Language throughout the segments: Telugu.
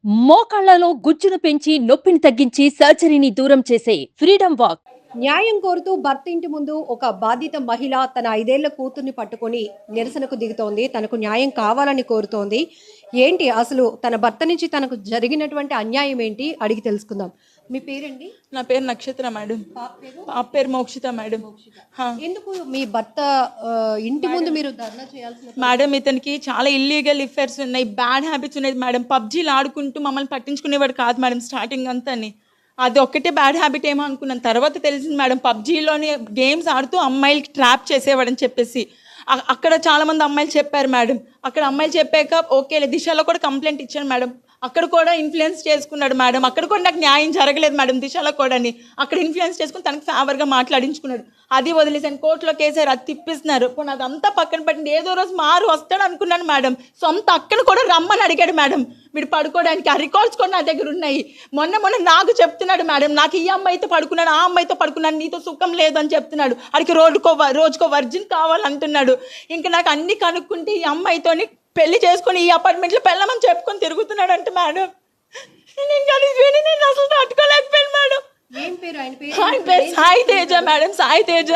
మోకాళ్లలో గుజ్జును పెంచి నొప్పిని తగ్గించి సర్జరీని దూరం చేసే ఫ్రీడమ్ వాక్. న్యాయం కోరుతూ భర్త ఇంటి ముందు ఒక బాధిత మహిళ తన 5 ఏళ్ల కూతుర్ని పట్టుకొని నిరసనకు దిగుతోంది. తనకు న్యాయం కావాలని కోరుతోంది. ఏంటి అసలు తన భర్త నుంచి తనకు జరిగినటువంటి అన్యాయం ఏంటి అడిగి తెలుసుకుందాం. మీ పేరండి? నా పేరు నక్షత్ర మేడం. పాప పేరు మోక్షిత మేడం. ఎందుకు మీ భర్త ఇంటి ముందు మీరు ధర్నా చేయాల్సిన? మేడం ఇతనికి చాలా ఇల్లీగల్ ఎఫైర్స్ ఉన్నాయి, బ్యాడ్ హ్యాబిట్స్ ఉన్నాయి మేడం. పబ్జీలు ఆడుకుంటూ మమ్మల్ని పట్టించుకునేవాడు కాదు మేడం స్టార్టింగ్ అంతాని. అది ఒక్కటే బ్యాడ్ హ్యాబిట్ ఏమో అనుకున్నాను. తర్వాత తెలిసింది మేడం పబ్జీలోనే గేమ్స్ ఆడుతూ అమ్మాయిలకి ట్రాప్ చేసేవాడని చెప్పేసి. అక్కడ చాలామంది అమ్మాయిలు చెప్పారు మేడం. అక్కడ అమ్మాయిలు చెప్పాక ఓకేలే, దిశలో కూడా కంప్లైంట్ ఇచ్చాను మేడం. అక్కడ కూడా ఇన్ఫ్లుయెన్స్ చేసుకున్నాడు మేడం. అక్కడ కూడా నాకు న్యాయం జరగలేదు మేడం. దిశలో కూడా అక్కడ ఇన్ఫ్లుయెన్స్ చేసుకుని తనకు ఫేవర్గా మాట్లాడించుకున్నాడు. అది వదిలేసాను, కోర్టులో కేసారు, అది తిప్పిస్తున్నారు. ఇప్పుడు అదంతా పక్కన పెట్టండి, ఏదో రోజు మారు వస్తాడు అనుకున్నాను మేడం. సొంత అక్కను కూడా రమ్మని అడిగాడు మేడం వీడు పడుకోవడానికి. ఆ రికార్డ్స్ కూడా నా దగ్గర ఉన్నాయి. మొన్న నాకు చెప్తున్నాడు మేడం, నాకు ఈ అమ్మాయితో పడుకున్నాను, ఆ అమ్మాయితో పడుకున్నాను, నీతో సుఖం లేదు అని చెప్తున్నాడు. అడిగి రోజుకో వర్జిన్ కావాలంటున్నాడు. ఇంకా నాకు అన్ని కనుక్కుంటే ఈ అమ్మాయితోని పెళ్లి చేసుకుని ఈ అపార్ట్మెంట్లో పెళ్ళమని చెప్పుకొని తిరుగుతున్నాడు అంటే మేడం. నేను అసలు తట్టుకోలేకపోయాను మేడం. ఆయన పేరు Sai Teja madam. Sai Teja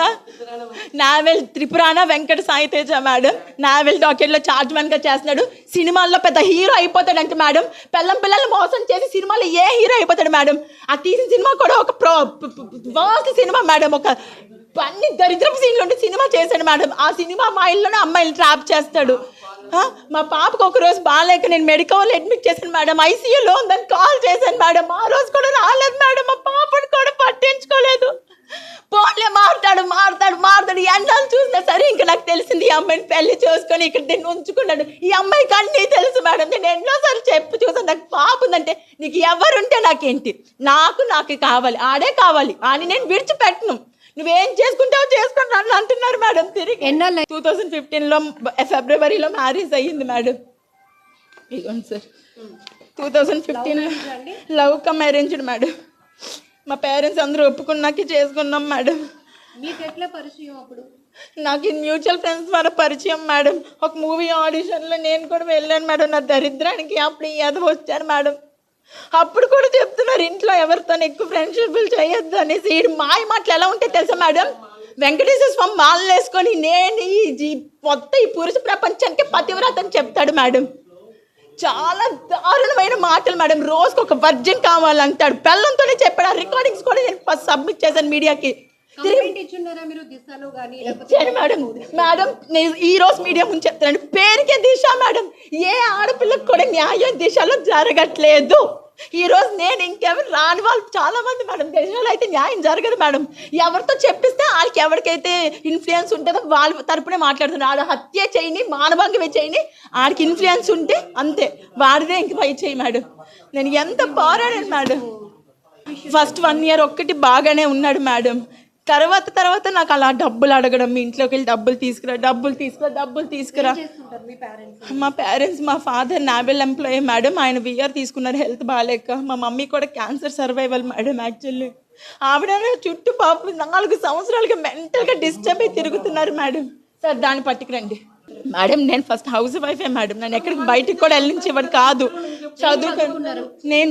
naval Tripurana Venkata Sai Teja madam. Naval డాక్యుమెంట్లో చార్జ్ మ్యాన్గా చేస్తున్నాడు. సినిమాల్లో పెద్ద హీరో అయిపోతాడంటే మేడం. పిల్లల్ని మోసం చేసి సినిమాలో ఏ హీరో అయిపోతాడు మేడం. ఆ తీసిన సినిమా కూడా ఒక వర్స్ట్ సినిమా మేడం. ఒక అన్ని దరిద్రపు సీన్లు ఉంటే సినిమా చేశాడు మేడం. ఆ సినిమా మా ఇల్లునే అమ్మాయిలు ట్రాప్ చేస్తాడు. మా పాపకు ఒక రోజు బాగాలేక నేను మెడికల్ అడ్మిట్ చేశాను మేడం. ఐసీయూలో ఉందని కాల్ చేశాను మేడం. ఆ రోజు కూడా రాలేదు మేడం. మా పాపను కూడా పట్టించుకోలేదు. పోన్లే మారుతాడు ఎన్నాళ్ళు చూసినా సరే ఇంకా నాకు తెలిసింది ఈ అమ్మాయిని పెళ్లి చేసుకొని ఇక్కడ నేను ఉంచుకున్నాడు. ఈ అమ్మాయికి అన్నీ తెలుసు మేడం. నేను ఎన్నోసార్లు చూసాను. నాకు పాప ఉందంటే నీకు ఎవరుంటే నాకేంటి, నాకు కావాలి, ఆడే కావాలి అని నేను విడిచిపెట్టను. నువ్వేం చేసుకుంటావు చేసుకుంటాను అంటున్నారు మేడం. తిరిగి 2015లో ఫిబ్రవరిలో మ్యారేజ్ అయ్యింది మేడం. ఇదిగోండి సార్, 2015లో లవ్ కమ్ అరేంజ్డ్ మేడం. మా పేరెంట్స్ అందరూ ఒప్పుకున్నాకే చేసుకున్నాం మేడం. మీకు ఎట్లా పరిచయం? అప్పుడు నాకు మ్యూచువల్ ఫ్రెండ్స్ ద్వారా పరిచయం మేడం. ఒక మూవీ ఆడిషన్లో నేను కూడా వెళ్ళాను మేడం. నా దరిద్రానికి అప్పుడు ఏదో వచ్చాను మేడం. అప్పుడు కూడా చెప్తున్నారు ఇంట్లో ఎవరితో ఎక్కువ ఫ్రెండ్షిప్లు చేయొద్దు అనేసి. ఈ మాయ మాటలు ఎలా ఉంటే తెలుసా మేడం, వెంకటేశ్వర స్వామి మాలలు వేసుకొని నేను మొత్తం ఈ పురుష ప్రపంచానికి పతివ్రత అని చెప్తాడు మేడం. చాలా దారుణమైన మాటలు మేడం. రోజుకు ఒక వర్జిన్ కావాలంటాడు. పెళ్ళంతోనే చెప్పాడు. ఆ రికార్డింగ్స్ కూడా నేను సబ్మిట్ చేశాను మీడియాకి. మేడం నేను ఈ రోజు మీడియా ముందు చెప్తాను, పేరుకే దిశ మేడం. ఏ ఆడపిల్లకు కూడా న్యాయం దిశలో జరగట్లేదు. ఈ రోజు నేను ఇంకెవరు రాని వాళ్ళు చాలా మంది మేడం. దేశంలో అయితే న్యాయం జరగదు మేడం. ఎవరితో చెప్పిస్తే వాళ్ళకి ఎవరికైతే ఇన్ఫ్లుయెన్స్ ఉంటుందో వాళ్ళ తరపునే మాట్లాడుతున్నారు. ఆడ హత్య చేయని, మానభంగమే చేయని, ఆడికి ఇన్ఫ్లుయెన్స్ ఉంటే అంతే, వాడిదే ఇంక పై చేయి మేడం. నేను ఎంత పోరాడాను మేడం. ఫస్ట్ 1 year ఒక్కటి బాగానే ఉన్నాడు మేడం. తర్వాత నాకు అలా డబ్బులు అడగడం, మీ ఇంట్లోకి వెళ్ళి డబ్బులు తీసుకురా. మా పేరెంట్స్, మా ఫాదర్ నావెల్ ఎంప్లాయీ మేడం. ఆయన విఆర్ తీసుకున్నారు హెల్త్ బాగాలేక. మా మమ్మీ కూడా క్యాన్సర్ సర్వైవల్ మేడం. యాక్చువల్లీ ఆవిడ చుట్టూ పాప 4 సంవత్సరాలుగా మెంటల్గా డిస్టర్బ్ అయి తిరుగుతున్నారు మేడం. సార్ దాన్ని పట్టుకురండి మేడం. నేను ఫస్ట్ హౌస్ వైఫే మేడం. నేను ఎక్కడికి బయటికి కూడా వెళ్ళించేవాడు కాదు. చదువుకున్నారు. నేను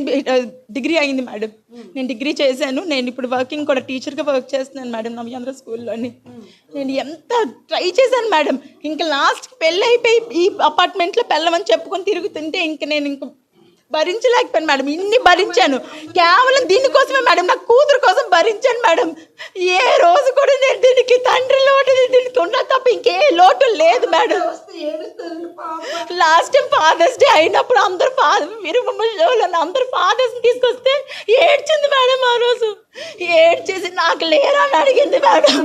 డిగ్రీ అయింది మేడం. నేను డిగ్రీ చేశాను. నేను ఇప్పుడు వర్కింగ్ కూడా టీచర్గా వర్క్ చేస్తున్నాను మేడం నవ్యాంధ్ర స్కూల్లోని. నేను ఎంత ట్రై చేశాను మేడం. ఇంకా లాస్ట్కి పెళ్ళి అయిపోయి ఈ అపార్ట్మెంట్లో పెళ్ళమని చెప్పుకొని తిరుగుతుంటే నేను భరించలేకపోయాను మేడం. ఇన్ని భరించాను కేవలం దీనికోసమే మేడం, నా కూతురు కోసం భరించాను మేడం. ఏ రోజు కూడా నేను దీనికి తండ్రి లోటు దీనికి ఉన్నా తప్ప ఇంకే లోటు లేదు madam. Last time father's day అయినప్పుడు అందరూ అందరూ ఫాదర్స్ని తీసుకొస్తే ఏడ్చింది మేడం. ఆ రోజు ఏడ్చేసి నాకు లేరా అని అడిగింది మేడం.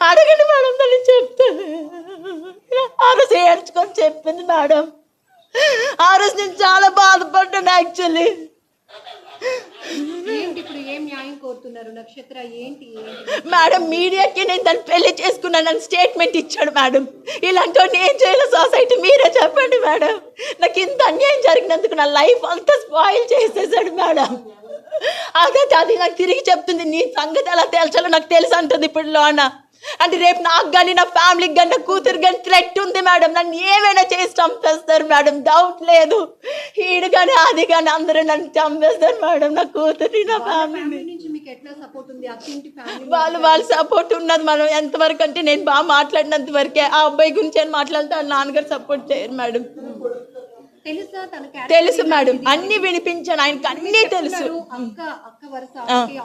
అడగండి మేడం, నేను చెప్తాను. ఆ రోజు ఏడ్చుకొని చెప్పింది మేడం. ఆ రోజు నేను చాలా బాధపడ్డాను యాక్చువల్లీ. మేడం మీడియాకి నేను దాన్ని పెళ్లి చేసుకున్నాను స్టేట్మెంట్ ఇచ్చాడు మేడం. ఇలాంటి ఏం చేయాలి సొసైటీ, మీరే చెప్పండి మేడం. నాకు ఇంత అన్యాయం జరిగినందుకు నా లైఫ్ అంతా స్పాయిల్ చేసేసాడు మేడం. అది నాకు తిరిగి చెప్తుంది, నీ సంగతి ఎలా తేల్చాలో నాకు తెలుసు అంటుంది ఇప్పుడు లోన. అంటే రేపు నాకు కానీ నా ఫ్యామిలీకి కానీ నా కూతురు కానీ థ్రెట్ ఉంది మేడం. నన్ను ఏమైనా చేసి చంపేస్తారు మేడం, డౌట్ లేదు. ఈడు కానీ అది కానీ అందరూ నన్ను చంపేస్తారు మేడం, నా కూతురు నా ఫ్యామిలీ. నుంచి మీకు ఎట్లా సపోర్ట్ ఉంది? అత్తింటి ఫ్యామిలీ వాళ్ళ సపోర్ట్ ఉన్నది మేడం. ఎంతవరకు అంటే నేను బాగా మాట్లాడినంత వరకే. ఆ అబ్బాయి గురించి అని మాట్లాడితే వాళ్ళ నాన్నగారు సపోర్ట్ చేయరు మేడం. తెలుసా తన తెలుసు మేడం, అన్ని వినిపించాను ఆయనకి, అన్నీ తెలుసు. అక్క వరుస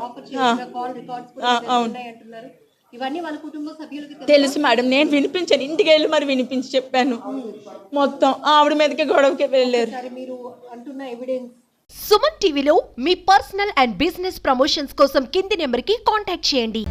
ఆఫర్ చేసిన కాల్ రికార్డ్స్ కూడా ఉన్నాయి అంటున్నారు. ఇవన్నీ వాళ్ళ కుటుంబ సభ్యులకు తెలుసు మేడం, నేను వినిపించాను, ఇంటికి వెళ్ళి మరి వినిపించి చెప్పాను మొత్తం. ఆవిడ మీదకి గొడవకి వెళ్ళారు. మీరు అంటున్న ఎవిడెన్స్. సుమన్ టీవీలో మీ పర్సనల్ అండ్ బిజినెస్ ప్రమోషన్స్ కోసం కింది నెంబర్కి కాంటాక్ట్ చేయండి.